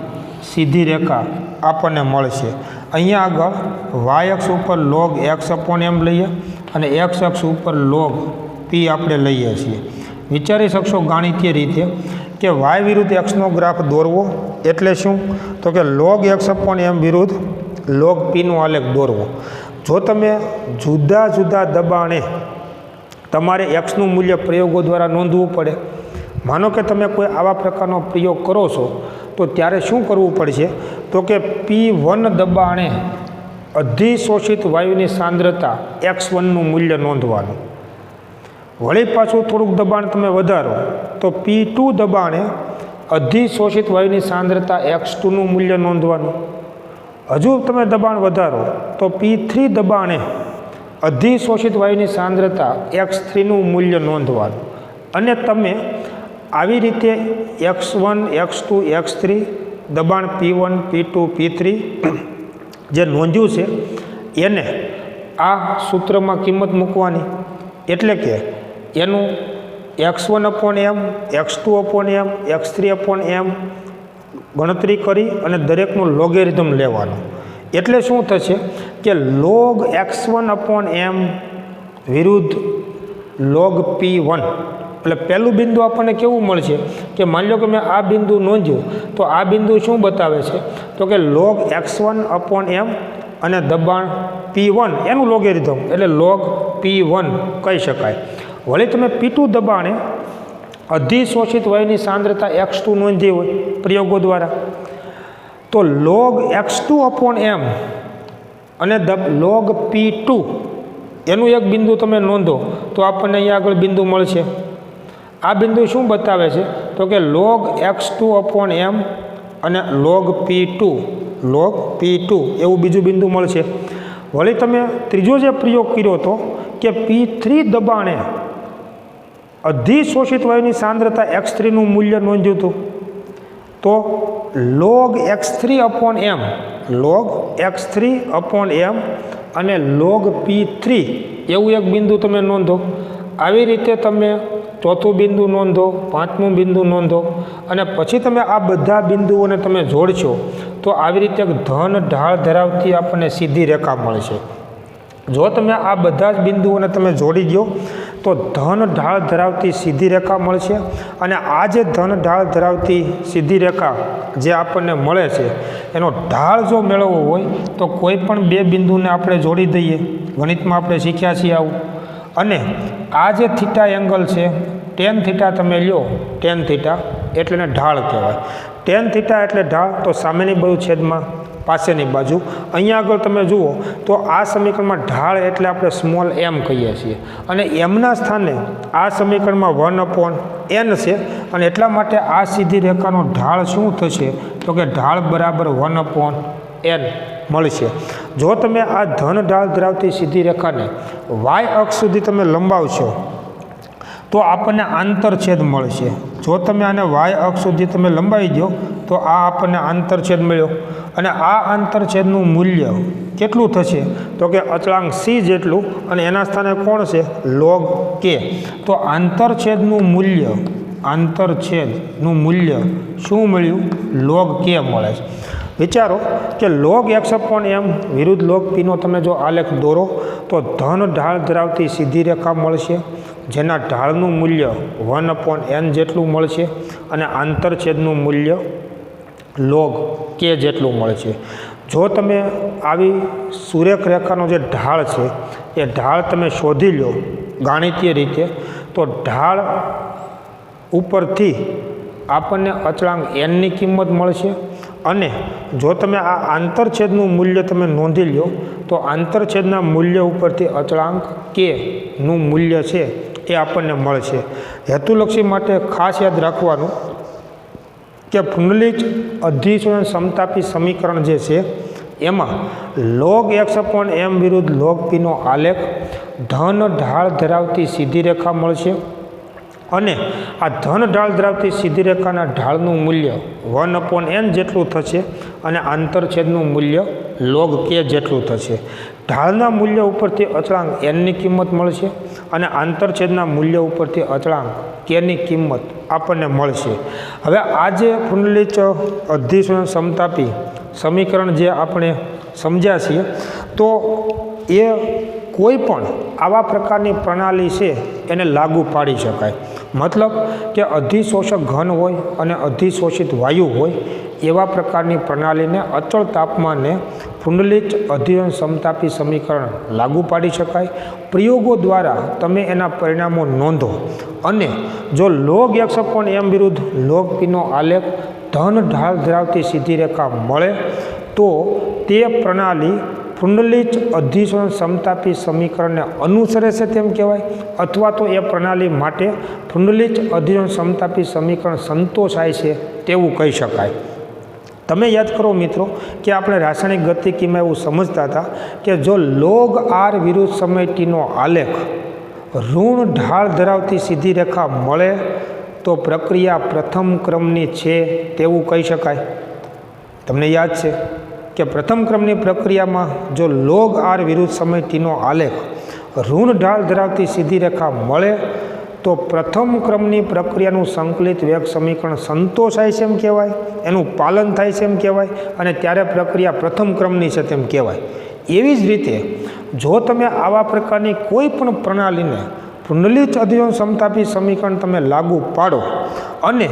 સીધી રેખા આપણને મળશે. અહીંયા આગળ y અક્ષ ઉપર log x અપોન m લઈએ અને x અક્ષ ઉપર log p આપણે લઈએ છીએ. વિચારી શકશો ગાણિતીય રીતે કે y વિરુદ્ધ xનો ગ્રાફ દોરવો એટલે શું? તો કે log x અપોન m વિરુદ્ધ log p નો આલેખ દોરવો. જો તમે જુદા જુદા દબાણે તમારે xનું મૂલ્ય પ્રયોગો દ્વારા નોંધવું પડે. માનો કે તમે કોઈ આવા પ્રકારનો પ્રયોગ કરો છો તો ત્યારે શું કરવું પડશે? તો કે P1 દબાણે અધિશોષિત વાયુની સાંદ્રતા x1નું મૂલ્ય નોંધવાનું. વળી પાછું થોડુંક દબાણ તમે વધારો તો P2 દબાણે અધિશોષિત વાયુની સાંદ્રતા x2નું મૂલ્ય નોંધવાનું. હજુ તમે દબાણ વધારો તો P3 દબાણે અધિશોષિત વાયુની સાંદ્રતા x3નું મૂલ્ય નોંધવાનું. અને તમે આવી રીતે x1 x2 x3 દબાણ P1 P2 P3 જે નોંધ્યું છે એને આ સૂત્રમાં કિંમત મૂકવાની. એટલે કે એનું x1 upon m x2 upon m x3 upon m ગણતરી કરી અને દરેકનું લોગેરિધમ લેવાનું. એટલે શું થશે કે log x1 અપોન m વિરુદ્ધ log P1 એટલે પહેલું બિંદુ આપણને કેવું મળશે કે માની લો કે મેં આ બિંદુ નોંધ્યું તો આ બિંદુ શું બતાવે છે? તો કે log x1 અપોન m અને દબાણ P1 એનું લોગેરિધમ એટલે log P1 કહી શકાય. વળી તમે P2 દબાણે અધિશોષિત વાયુની સાંદ્રતા x2 નોંધી હોય પ્રયોગો દ્વારા તો log x2 અપોન m અને log P2 એનું એક બિંદુ તમે નોંધો તો આપણને અહીંયા આગળ બિંદુ મળશે. આ બિંદુ શું બતાવે છે? તો કે log x2 અપોન m અને log P2 એવું બીજું બિંદુ મળશે. વળી તમે ત્રીજો જે પ્રયોગ કર્યો હતો કે P3 દબાણે અધિશોષિત વાયુની સાંદ્રતા x3નું મૂલ્ય નોંધ્યું હતું તો log x3 અપોન m અને log P3 એવું એક બિંદુ તમે નોંધો. આવી રીતે તમે ચોથું બિંદુ નોંધો, પાંચમું બિંદુ નોંધો અને પછી તમે આ બધા બિંદુઓને તમે જોડશો તો આવી રીતે એક ધન ઢાળ ધરાવતી આપણને સીધી રેખા મળશે. જો તમે આ બધા જ બિંદુઓને તમે જોડી દો તો ધન ઢાળ ધરાવતી સીધી રેખા મળશે. અને આ જે ધન ઢાળ ધરાવતી સીધી રેખા જે આપણને મળે છે એનો ઢાળ જો મેળવવો હોય તો કોઈ પણ બે બિંદુને આપણે જોડી દઈએ. ગણિતમાં આપણે શીખ્યા છીએ આવું. અને આ જે થીટા એંગલ છે ટેન થીટા તમે લ્યો, ટેન થીટા એટલે એને ઢાળ કહેવાય. ટેન થીટા એટલે ઢાળ તો સામેની બાજુ છેદમાં પાસેની બાજુ. અહીંયા આગળ તમે જુઓ તો આ સમીકરણમાં ઢાળ એટલે આપણે સ્મોલ m કહીએ છીએ અને એમના સ્થાને આ સમીકરણમાં 1/n છે અને એટલા માટે આ સીધી રેખાનો ઢાળ શું થશે? તો કે ઢાળ બરાબર 1/n મળશે. જો તમે આ ધન ઢાળ ધરાવતી સીધી રેખાને y અક્ષ સુધી તમે લંબાવશો તો આપણને આંતરછેદ મળશે. જો તમે આને y અક્ષ સુધી તમે લંબાવી દો તો આ આપણને આંતરછેદ મળ્યો અને આ આંતરછેદનું મૂલ્ય કેટલું થશે? તો કે અચળાંક c જેટલું અને એના સ્થાને કોણ છે? log k. તો આંતરછેદનું મૂલ્ય શું મળ્યું? log k મળે છે. વિચારો કે log x અપોન m વિરુદ્ધ log p નો તમે જો આલેખ દોરો તો ધન ઢાળ ધરાવતી સીધી રેખા મળશે જેના ઢાળનું મૂલ્ય 1/n જેટલું મળશે અને આંતરછેદનું મૂલ્ય log k જેટલું મળશે. જો તમે આવી સુરેખ રેખાનો જે ઢાળ છે એ ઢાળ તમે શોધી લો ગાણિતીય રીતે તો ઢાળ ઉપરથી આપણને અચળાંક nની કિંમત મળશે. અને જો તમે આ આંતરછેદનું મૂલ્ય તમે નોંધી લો તો આંતરછેદના મૂલ્ય ઉપરથી અચળાંક k નું મૂલ્ય છે એ આપણને મળશે. હેતુલક્ષી માટે ખાસ યાદ રાખવાનું કે પુંડલિક અધિશોષણ સમતાપી સમીકરણ જે છે એમાં log x અપોન m વિરુદ્ધ log p નો આલેખ ધન ઢાળ ધરાવતી સીધી રેખા મળશે અને આ ધન ઢાળ ધરાવતી સીધી રેખાના ઢાળનું મૂલ્ય 1/n જેટલું થશે અને આંતરછેદનું મૂલ્ય log k જેટલું થશે. ઢાળના મૂલ્ય ઉપરથી અચળાંક nની કિંમત મળશે અને આંતરછેદના મૂલ્ય ઉપરથી અચળાંક kની કિંમત આપણને મળશે. હવે આ જે કુંડલિત અધિશોષણ સમતાપી સમીકરણ જે આપણે સમજ્યા છીએ તો એ કોઈ પણ આવા પ્રકારની પ્રણાલી છે એને લાગુ પાડી શકાય. મતલબ કે અધિશોષક ઘન હોય અને અધિશોષિત વાયુ હોય એવા પ્રકારની પ્રણાલીને અચળ તાપમાને કુંડલિત અધિશોષણ સમતાપી સમીકરણ લાગુ પાડી શકાય. પ્રયોગો દ્વારા તમે એના પરિણામો નોંધો અને જો log x/m વિરુદ્ધ log p નો આલેખ ધન ઢાળ ધરાવતી સીધી રેખા મળે તો તે પ્રણાલી કુંડલિત અધિશોષણ સમતાપી સમીકરણને અનુસરે છે તેમ કહેવાય, અથવા તો એ પ્રણાલી માટે કુંડલિત અધિશોષણ સમતાપી સમીકરણ સંતોષાય છે તેવું કહી શકાય. તમે યાદ કરો મિત્રો કે આપણે રાસાયણિક ગતિકીમાં એવું સમજતા હતા કે જો log r વિરુદ્ધ સમય tનો આલેખ ઋણ ઢાળ ધરાવતી સીધી રેખા મળે તો પ્રક્રિયા પ્રથમ ક્રમની છે તેવું કહી શકાય. તમને યાદ છે કે પ્રથમ ક્રમની પ્રક્રિયામાં જો log r વિરુદ્ધ સમય tનો આલેખ ઋણ ઢાળ ધરાવતી સીધી રેખા મળે તો પ્રથમ ક્રમની પ્રક્રિયાનું સંકલિત વેગ સમીકરણ સંતોષાય છે એમ કહેવાય, એનું પાલન થાય છે એમ કહેવાય અને ત્યારે પ્રક્રિયા પ્રથમ ક્રમની છે તેમ કહેવાય. એવી જ રીતે જો તમે આવા પ્રકારની કોઈ પણ પ્રણાલીને કુંડલિત અધિશોષણ સમતાપી સમીકરણ તમે લાગુ પાડો અને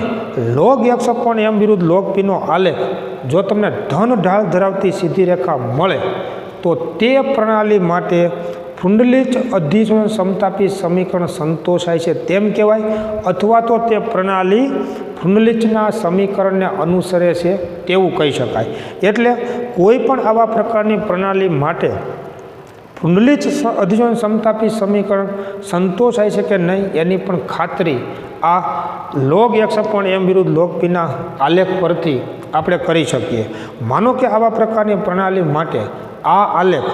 log x/m વિરુદ્ધ log p નો આલેખ જો તમને ધન ઢાળ ધરાવતી સીધી રેખા મળે તો તે પ્રણાલી માટે કુંડલિત અધિશોષણ સમતાપી સમીકરણ સંતોષાય છે તેમ કહેવાય, અથવા તો તે પ્રણાલી કુંડલિતના સમીકરણને અનુસરે છે તેવું કહી શકાય. એટલે કોઈ પણ આવા પ્રકારની પ્રણાલી માટે કુંડલિત અધિશોષણ સમતાપી સમીકરણ સંતોષાય છે કે નહીં એની પણ ખાતરી આ log x/m વિરુદ્ધ log p ના આલેખ પરથી આપણે કરી શકીએ. માનો કે આવા પ્રકારની પ્રણાલી માટે આ આલેખ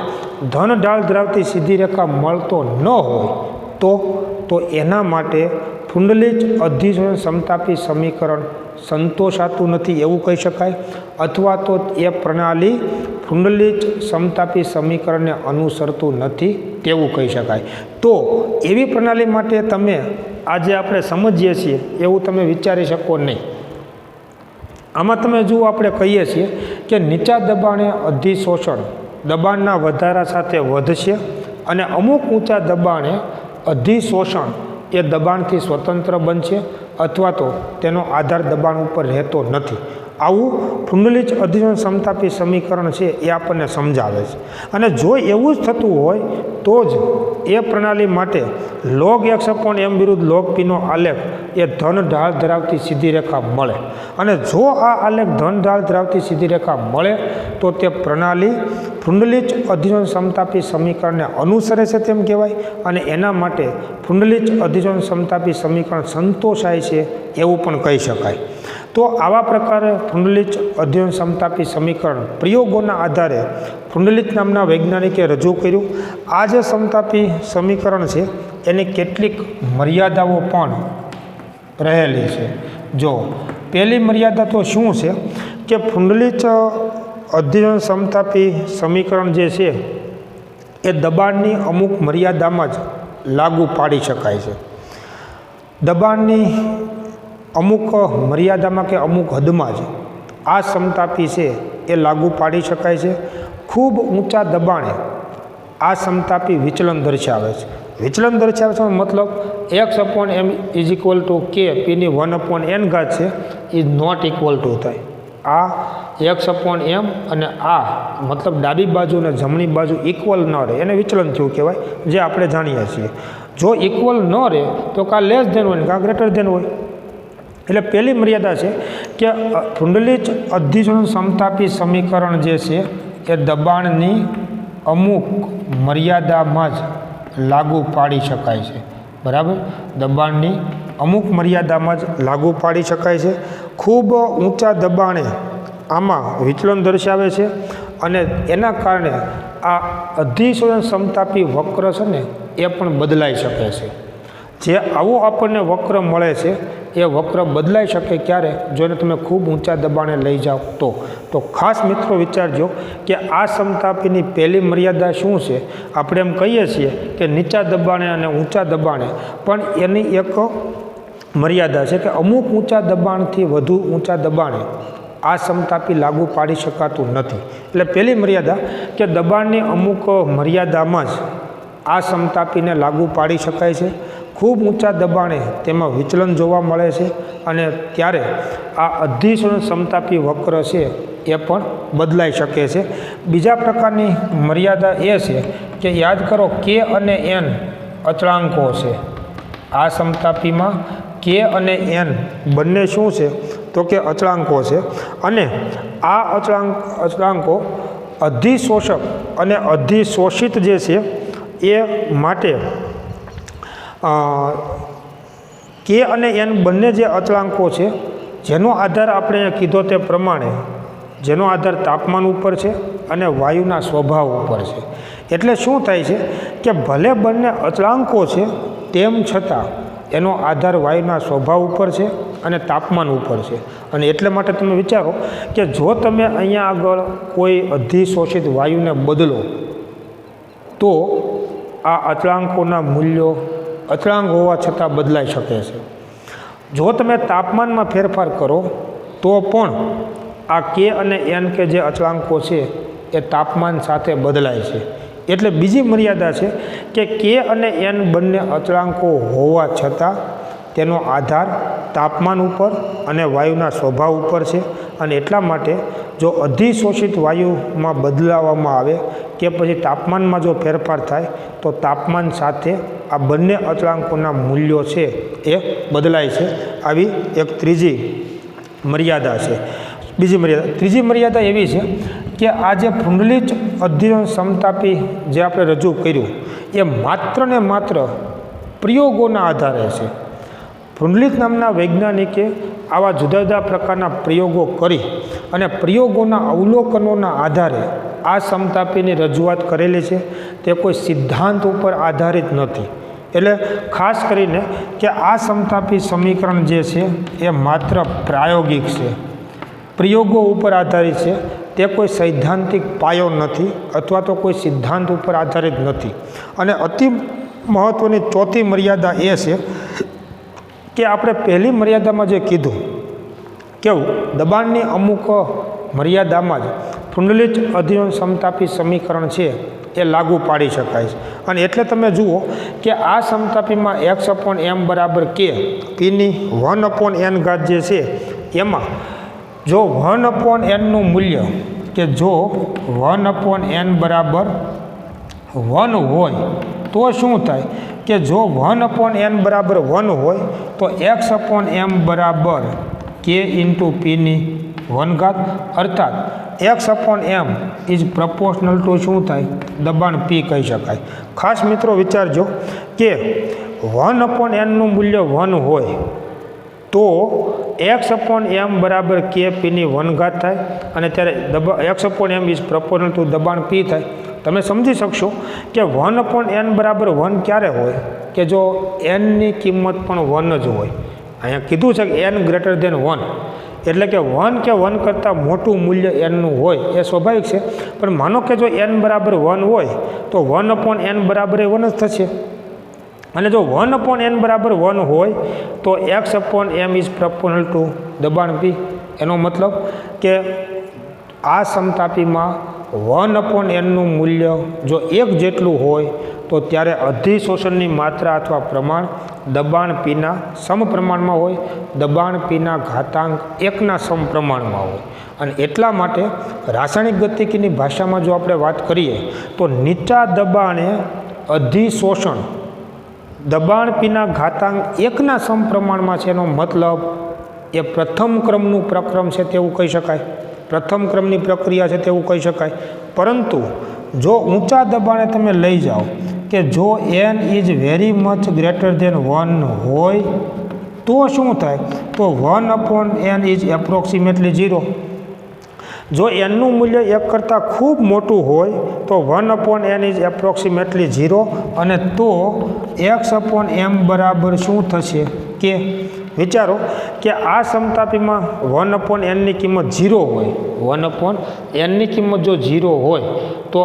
ધન ઢાળ ધરાવતી સીધી રેખા મળતો ન હોય તો એના માટે કુંડલિત અધિશોષણ સમતાપી સમીકરણ સંતોષાતું નથી એવું કહી શકાય, અથવા તો એ પ્રણાલી કુંડલિત સમતાપી સમીકરણને અનુસરતું નથી તેવું કહી શકાય. તો એવી પ્રણાલી માટે તમે આજે આપણે સમજીએ છીએ એવું તમે વિચારી શકો નહીં. આમાં તમે જુઓ આપણે કહીએ છીએ કે નીચા દબાણે અધિશોષણ દબાણના વધારા સાથે વધશે અને અમુક ઊંચા દબાણે અધિશોષણ એ દબાણથી સ્વતંત્ર બનશે અથવા તો તેનો આધાર દબાણ ઉપર રહેતો નથી. આવું કુંડલિત અધિશોષણ સમતાપી સમીકરણ છે એ આપણને સમજાવે છે. અને જો એવું જ થતું હોય તો જ એ પ્રણાલી માટે log x/m વિરુદ્ધ log p નો આલેખ એ ધન ઢાળ ધરાવતી સીધી રેખા મળે અને જો આ આલેખ ધન ઢાળ ધરાવતી સીધી રેખા મળે તો તે પ્રણાલી કુંડલિત અધિશોષણ સમતાપી સમીકરણને અનુસરે છે તેમ કહેવાય અને એના માટે કુંડલિત અધિશોષણ સમતાપી સમીકરણ સંતોષાય છે એવું પણ કહી શકાય. તો આવા પ્રકારે કુંડલિત અધિશોષણ સમતાપી સમીકરણ પ્રયોગોના આધારે કુંડલિત નામના વૈજ્ઞાનિકે રજૂ કર્યું. આ જે સમતાપી સમીકરણ છે એની કેટલીક મર્યાદાઓ પણ રહેલી છે. જો પહેલી મર્યાદા તો શું છે કે કુંડલિત અધિશોષણ સમતાપી સમીકરણ જે છે એ દબાણની અમુક મર્યાદામાં જ લાગુ પાડી શકાય છે. દબાણની અમુક મર્યાદામાં કે અમુક હદમાં જ આ સમતાપી છે એ લાગુ પાડી શકાય છે. ખૂબ ઊંચા દબાણે આ સમતાપી વિચલન દર્શાવે છે. વિચલન દર્શાવે છે મતલબ x/m = k pની 1/n છે ઇઝ નોટ ઇક્વલ ટુ થાય. આ x/m અને આ મતલબ ડાબી બાજુ અને જમણી બાજુ ઇક્વલ ન રહે એને વિચલન થયું કહેવાય, જે આપણે જાણીએ છીએ. જો ઇક્વલ ન રહે તો કાં લેસ ધેન હોય ને કાં ગ્રેટર ધેન હોય. એટલે પહેલી મર્યાદા છે કે કુંડલિત અધિશોષણ સમતાપી સમીકરણ જે છે એ દબાણની અમુક મર્યાદામાં જ લાગુ પાડી શકાય છે. બરાબર, દબાણની અમુક મર્યાદામાં જ લાગુ પાડી શકાય છે. ખૂબ ઊંચા દબાણે આમાં વિચલન દર્શાવે છે અને એના કારણે આ અધિશોષણ સમતાપી વક્ર છે ને એ પણ બદલાઈ શકે છે. જે આવો આપણને વક્ર મળે છે એ વક્ર બદલાઈ શકે ક્યારે, જોઈને તમે ખૂબ ઊંચા દબાણે લઈ જાઓ તો ખાસ મિત્રો વિચારજો કે આ સમતાપીની પહેલી મર્યાદા શું છે. આપણે એમ કહીએ છીએ કે નીચા દબાણે અને ઊંચા દબાણે, પણ એની એક મર્યાદા છે કે અમુક ઊંચા દબાણથી વધુ ઊંચા દબાણે આ સમતાપી લાગુ પાડી શકાતું નથી. એટલે પહેલી મર્યાદા કે દબાણની અમુક મર્યાદામાં જ આ સમતાપીને લાગુ પાડી શકાય છે. ખૂબ ઊંચા દબાણે તેમાં વિચલન જોવા મળે છે અને ત્યારે આ અધિશોષણ સમતાપી વક્ર છે એ પણ બદલાઈ શકે છે. બીજા પ્રકારની મર્યાદા એ છે કે યાદ કરો કે અને એન અચળાંકો છે. આ સમતાપીમાં કે અને એન બંને શું છે તો કે અચળાંકો છે અને આ અચળાંકો અધિશોષક અને અધિશોષિત જે છે એ માટે કે અને એન બંને જે અચળાંકો છે જેનો આધાર આપણે કીધો તે પ્રમાણે, જેનો આધાર તાપમાન ઉપર છે અને વાયુના સ્વભાવ ઉપર છે. એટલે શું થાય છે કે ભલે બંને અચળાંકો છે તેમ છતાં એનો આધાર વાયુના સ્વભાવ ઉપર છે અને તાપમાન ઉપર છે. અને એટલે માટે તમે વિચારો કે જો તમે અહીંયા આગળ કોઈ અધિશોષિત વાયુને બદલો તો આ અચળાંકોના મૂલ્યો અચળાંક હોવા છતાં બદલાઈ શકે છે. જો તમે તાપમાનમાં ફેરફાર કરો તો પણ આ કે અને એન કે જે અચળાંકો છે એ તાપમાન સાથે બદલાય છે. એટલે બીજી મર્યાદા છે કે કે અને એન બંને અચળાંકો હોવા છતાં તેનો આધાર તાપમાન ઉપર અને વાયુના સ્વભાવ ઉપર છે. અને એટલા માટે જો અધિશોષિત વાયુમાં બદલાવવામાં આવે કે પછી તાપમાનમાં જો ફેરફાર થાય તો તાપમાન સાથે આ બંને અચળાંકોના મૂલ્યો છે એ બદલાય છે. આવી એક ત્રીજી મર્યાદા છે. ત્રીજી મર્યાદા એવી છે કે આ જે પુંડલિક અધિશોષણ સમતાપી જે આપણે રજૂ કર્યું એ માત્ર ને માત્ર પ્રયોગોના આધારે છે. પુંડલિક નામના વૈજ્ઞાનિકે આવા જુદા જુદા પ્રકારના પ્રયોગો કરી અને પ્રયોગોના અવલોકનોના આધારે આ સમતાપીની રજૂઆત કરેલી છે. તે કોઈ સિદ્ધાંત ઉપર આધારિત નથી. એટલે ખાસ કરીને કે આ સમતાપી સમીકરણ જે છે એ માત્ર પ્રાયોગિક છે, પ્રયોગો ઉપર આધારિત છે. તે કોઈ સૈદ્ધાંતિક પાયો નથી અથવા તો કોઈ સિદ્ધાંત ઉપર આધારિત નથી. અને અતિ મહત્ત્વની ચોથી મર્યાદા એ છે કે આપણે પહેલી મર્યાદામાં જે કીધું કેવું દબાણની અમુક મર્યાદામાં જ પુંડલિક અધિશોષણ સમતાપી સમીકરણ છે એ લાગુ પાડી શકાય છે. અને એટલે તમે જુઓ કે આ સમતાપીમાં x/m બરાબર k પીની 1/n ઘાત જે છે એમાં જો 1/nનું મૂલ્ય કે જો 1/n બરાબર 1 હોય તો શું થાય કે જો 1/n બરાબર 1 હોય તો x/m બરાબર k × પીની 1 ઘાત અર્થાત x/m ઇઝ પ્રપોર્શનલ ટુ શું થાય દબાણ P કહી શકાય. ખાસ મિત્રો વિચારજો કે 1/nનું મૂલ્ય 1 હોય તો x/m બરાબર k પીની 1 ઘાત થાય અને ત્યારે x/m ઇઝ પ્રપોર્શનલ ટુ દબાણ P થાય. તમે સમજી શકશો કે 1/n બરાબર 1 ક્યારે હોય કે જો nની કિંમત પણ 1 જ હોય. અહીંયા કીધું છે કે n ગ્રેટર ધેન 1 એટલે કે 1 કે 1 કરતાં મોટું મૂલ્ય nનું હોય એ સ્વાભાવિક છે. પણ માનો કે જો n બરાબર 1 હોય તો 1/n બરાબર 1 જ થશે. અને જો 1/n બરાબર 1 હોય તો x/m ઇઝ પ્રપોર્શનલ ટુ દબાણ P. એનો મતલબ કે આ સમતાપીમાં 1/nનું મૂલ્ય જો 1 જેટલું હોય તો ત્યારે અધિશોષણની માત્રા અથવા પ્રમાણ દબાણ Pના સમપ્રમાણમાં હોય, દબાણ Pના ઘાતાંક 1ના સમપ્રમાણમાં હોય. અને એટલા માટે રાસાયણિક ગતિકીની ભાષામાં જો આપણે વાત કરીએ તો નીચા દબાણે અધિશોષણ દબાણ Pના ઘાતાંક 1ના સમપ્રમાણમાં છે. એનો મતલબ એ પ્રથમ ક્રમનું પ્રક્રમ છે તેવું કહી શકાય, પ્રથમ ક્રમની પ્રક્રિયા છે તેવું કહી શકાય. પરંતુ જો ઊંચા દબાણે તમે લઈ જાઓ કે જો n is very much greater than 1 હોય તો શું થાય તો 1/n ઇઝ એપ્રોક્સિમેટલી 0. જો એનનું મૂલ્ય 1 કરતાં ખૂબ મોટું હોય તો 1/n ઇઝ એપ્રોક્સિમેટલી 0 અને તો x/m બરાબર શું થશે કે વિચારો કે આ સમતાપીમાં 1/n ની કિંમત 0 હોય 1/n ની કિંમત જો 0 હોય તો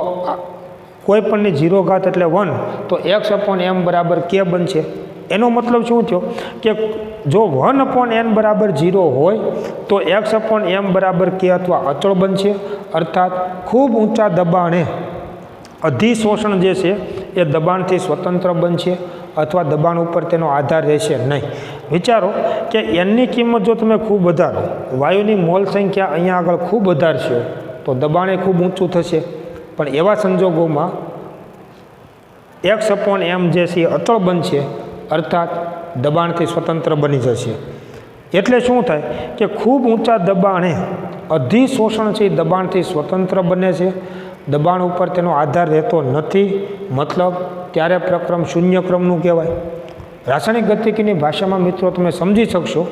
કોઈ પણની 0 ઘાત એટલે 1 તો x/m બરાબર k બનશે. એનો મતલબ શું થયો કે જો 1/n બરાબર 0 હોય તો x/m બરાબર k અથવા અચળ બનશે, અર્થાત ખૂબ ઊંચા દબાણે અધિશોષણ જે છે એ દબાણથી સ્વતંત્ર બનશે અથવા દબાણ ઉપર તેનો આધાર રહેશે નહીં. વિચારો કે એનની કિંમત જો તમે ખૂબ વધારો, વાયુની મોલ સંખ્યા અહીંયા આગળ ખૂબ વધારશો તો દબાણ એ ખૂબ ઊંચું થશે, પણ એવા સંજોગોમાં x/m જે છે એ અચળ બનશે, અર્થાત દબાણથી સ્વતંત્ર બની જશે. એટલે શું થાય કે ખૂબ ઊંચા દબાણે અધિશોષણ છે એ દબાણથી સ્વતંત્ર બને છે, દબાણ ઉપર તેનો આધાર રહેતો નથી, મતલબ ત્યારે પ્રક્રમ શૂન્ય ક્રમનું કહેવાય. રાસાયણિક ગતિકીની ભાષામાં મિત્રો તમે સમજી શકશો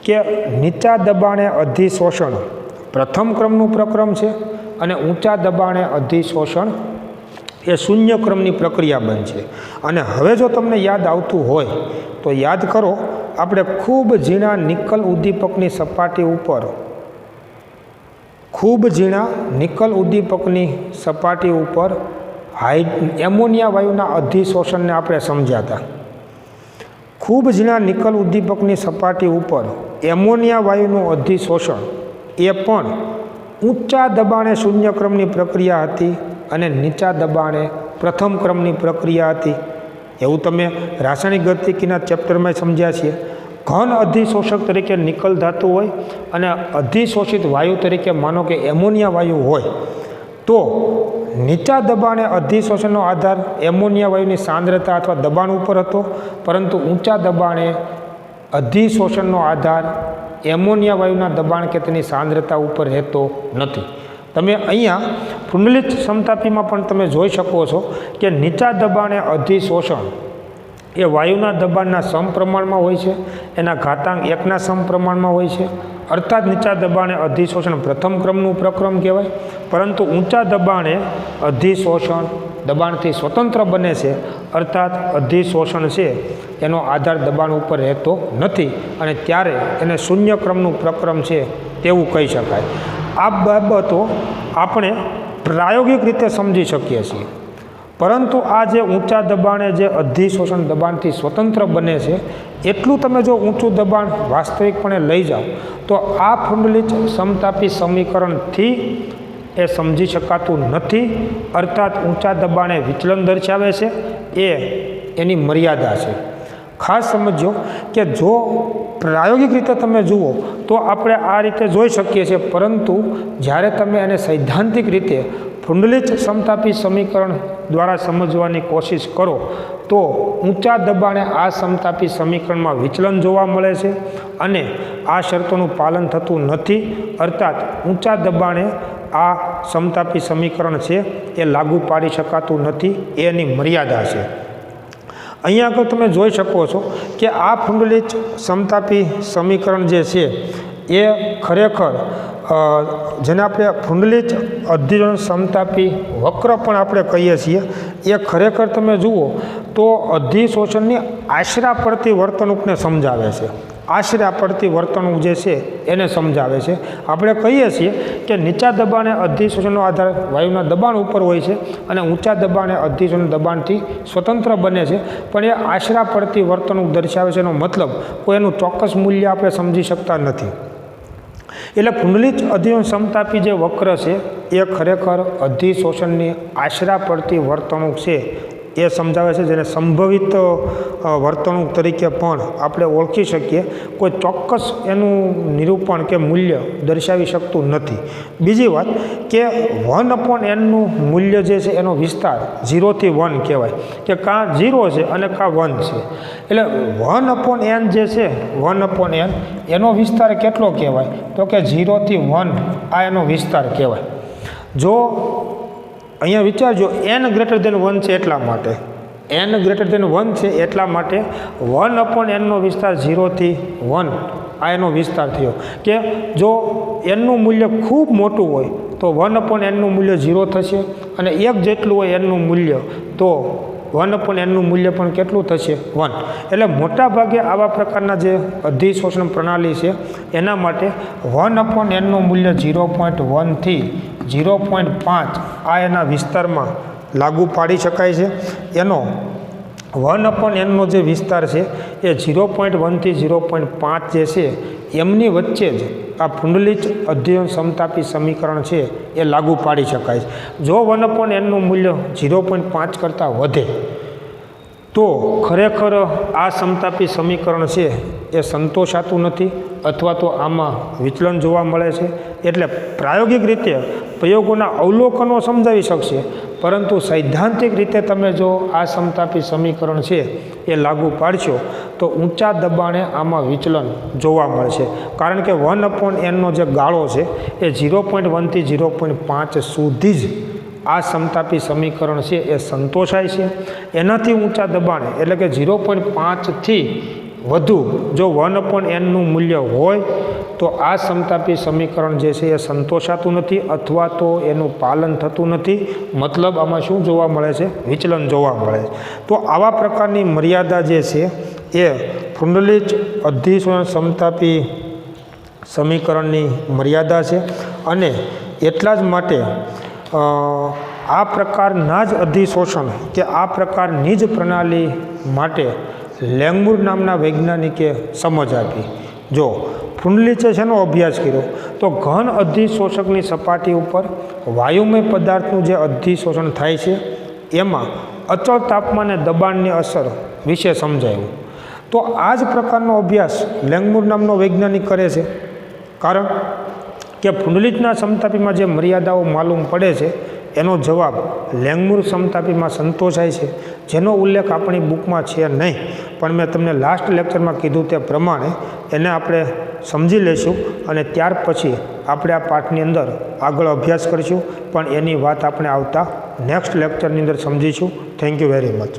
કે નીચા દબાણે અધિશોષણ પ્રથમ ક્રમનું પ્રક્રમ છે અને ઊંચા દબાણે અધિશોષણ એ શૂન્ય ક્રમની પ્રક્રિયા બનશે. અને હવે જો તમને યાદ આવતું હોય તો યાદ કરો, આપણે ખૂબ ઝીણા નિકલ ઉદ્દીપકની સપાટી ઉપર એમોનિયા વાયુના અધિશોષણને આપણે સમજ્યા હતા. ખૂબ ઝીણા નિકલ ઉદ્દીપકની સપાટી ઉપર એમોનિયા વાયુનું અધિશોષણ એ પણ ઊંચા દબાણે શૂન્ય ક્રમની પ્રક્રિયા હતી અને નીચા દબાણે પ્રથમ ક્રમની પ્રક્રિયા હતી. એવું તમે રાસાયણિક ગતિકીના ચેપ્ટરમાં સમજ્યા છીએ. ઘન અધિશોષક તરીકે નિકલ ધાતુ હોય અને અધિશોષિત વાયુ તરીકે માનો કે એમોનિયા વાયુ હોય તો નીચા દબાણે અધિશોષણનો આધાર એમોનિયા વાયુની સાંદ્રતા અથવા દબાણ ઉપર હતો, પરંતુ ઊંચા દબાણે અધિશોષણનો આધાર એમોનિયા વાયુના દબાણ કે તેની સાંદ્રતા ઉપર રહેતો નથી. તમે અહીંયા પુંડલિત સમતાપીમાં પણ તમે જોઈ શકો છો કે નીચા દબાણે અધિશોષણ એ વાયુના દબાણના સમપ્રમાણમાં હોય છે, એના ઘાતાંક 1ના સમપ્રમાણમાં હોય છે, અર્થાત નીચા દબાણે અધિશોષણ પ્રથમ ક્રમનું પ્રક્રમ કહેવાય, પરંતુ ઊંચા દબાણે અધિશોષણ દબાણથી સ્વતંત્ર બને છે, અર્થાત અધિશોષણ છે એનો આધાર દબાણ ઉપર રહેતો નથી અને ત્યારે એને શૂન્ય ક્રમનું પ્રક્રમ છે તેવું કહી શકાય. આ બાબતો આપણે પ્રાયોગિક રીતે સમજી શકીએ છીએ, પરંતુ આ જે ઊંચા દબાણે જે અધિશોષણ દબાણથી સ્વતંત્ર બને છે એટલું તમે જો ઊંચું દબાણ વાસ્તવિકપણે લઈ જાઓ તો આ પુંડલિત સમતાપી સમીકરણથી એ સમજી શકાતું નથી, અર્થાત ઊંચા દબાણે વિચલન દર્શાવે છે એ એની મર્યાદા છે. ખાસ સમજો કે જો પ્રાયોગિક રીતે તમે જુઓ તો આપણે આ રીતે જોઈ શકીએ છીએ, પરંતુ જ્યારે તમે એને સૈદ્ધાંતિક રીતે પુંડલિત સમતાપી સમીકરણ દ્વારા સમજવાની કોશિશ કરો તો ઊંચા દબાણે આ સમતાપી સમીકરણમાં વિચલન જોવા મળે છે અને આ શરતોનું પાલન થતું નથી, અર્થાત ઊંચા દબાણે આ સમતાપી સમીકરણ છે એ લાગુ પાડી શકાતું નથી, એની મર્યાદા છે. અહીંયા આગળ તમે જોઈ શકો છો કે આ પુંડલિત સમતાપી સમીકરણ જે છે એ ખરેખર જેને આપણે પુંડલિત અધિશોષણ સમતાપી વક્ર પણ આપણે કહીએ છીએ, એ ખરેખર તમે જુઓ તો અધિશોષણની આશરા પડતી વર્તણૂકને સમજાવે છે. આશરા પડતી વર્તણૂક જે છે એને સમજાવે છે. આપણે કહીએ છીએ કે નીચા દબાણે અધિશોષણનો આધાર વાયુના દબાણ ઉપર હોય છે અને ઊંચા દબાણે અધિશોષણ દબાણથી સ્વતંત્ર બને છે, પણ એ આશરા પડતી વર્તણૂક દર્શાવે છે. એનો મતલબ કોઈ એનું ચોક્કસ મૂલ્ય આપણે સમજી શકતા નથી. એટલે પુંડલિત અધિશોષણ સમતાપી જે વક્ર છે એ ખરેખર અધિશોષણની આશરા પડતી વર્તણૂક છે એ સમજાવે છે, જેને સંભવિત વર્તણૂક તરીકે પણ આપણે ઓળખી શકીએ. કોઈ ચોક્કસ એનું નિરૂપણ કે મૂલ્ય દર્શાવી શકતું નથી. બીજી વાત કે 1/nનું મૂલ્ય જે છે એનો વિસ્તાર 0 થી 1 કહેવાય કે કાં 0 છે અને કાં 1 છે. એટલે 1/n જે છે 1/n એનો વિસ્તાર કેટલો કહેવાય તો કે 0 થી 1 આ એનો વિસ્તાર કહેવાય. જો અહીંયા વિચારજો n≥1 છે એટલા માટે n greater than 1 છે એટલા માટે 1/n નો વિસ્તાર 0 થી 1 આ એનો વિસ્તાર થયો કે જો એનનું મૂલ્ય ખૂબ મોટું હોય તો 1/n નું મૂલ્ય 0 થશે અને 1 જેટલું હોય એનનું મૂલ્ય તો 1/n નું મૂલ્ય પણ કેટલું થશે 1. એટલે મોટા ભાગે આવા પ્રકારના જે અધિશોષણ પ્રણાલી છે એના માટે 1/n નું મૂલ્ય 0.1 થી 0.5 આ એના વિસ્તારમાં લાગુ પાડી શકાય છે. એનો 1/n નો જે વિસ્તાર છે એ 0.1 થી 0.5 જે છે એમની વચ્ચે જ આ પુંડલિક અધ્યયન સમતાપી સમીકરણ છે એ લાગુ પાડી શકાય છે. જો 1/n નું મૂલ્ય 0.5 કરતાં વધે તો ખરેખર આ સમતાપી સમીકરણ છે એ સંતોષાતું નથી અથવા તો આમાં વિચલન જોવા મળે છે. એટલે પ્રાયોગિક રીતે પ્રયોગોના અવલોકનો સમજાવી શકશે, પરંતુ સૈદ્ધાંતિક રીતે તમે જો આ સમતાપી સમીકરણ છે એ લાગુ પાડશો તો ઊંચા દબાણે આમાં વિચલન જોવા મળશે. કારણ કે 1/n નો જે ગાળો છે એ 0.1 થી 0.5 સુધી જ આ સમતાપી સમીકરણ છે એ સંતોષાય છે. એનાથી ઊંચા દબાણે એટલે કે 0.5 થી વધુ જો 1/n નું મૂલ્ય હોય તો આ સમતાપી સમીકરણ જે છે એ સંતોષાતું નથી અથવા તો એનું પાલન થતું નથી. મતલબ આમાં શું જોવા મળે છે? વિચલન જોવા મળે છે. તો આવા પ્રકારની મર્યાદા જે છે એ પુંડલિક અધિશોષણ સમતાપી સમીકરણની મર્યાદા છે અને એટલા જ માટે આ પ્રકારના જ અધિશોષણ કે આ પ્રકારની જ પ્રણાલી માટે લેંગમુર નામના વૈજ્ઞાનિકે સમજ આપી. જો પુંડલિકે શેનો અભ્યાસ કર્યો તો ઘન અધિશોષકની સપાટી ઉપર વાયુમય પદાર્થનું જે અધિશોષણ થાય છે એમાં અચળ તાપમાન અને દબાણની અસર વિશે સમજાયું. તો આ જ પ્રકારનો અભ્યાસ લેંગમુર નામનો વૈજ્ઞાનિક કરે છે. કારણ કે પુંડલિકના સમતાપીમાં જે મર્યાદાઓ માલુમ પડે છે એનો જવાબ લેંગમુર સમતાપીમાં સંતોષાય છે, જેનો ઉલ્લેખ આપણી બુકમાં છે નહીં, પણ મેં તમને લાસ્ટ લેક્ચરમાં કીધું તે પ્રમાણે એને આપણે સમજી લઈશું અને ત્યાર પછી આપણે આ પાઠની અંદર આગળ અભ્યાસ કરીશું. પણ એની વાત આપણે આવતા નેક્સ્ટ લેક્ચરની અંદર સમજીશું. Thank you very much.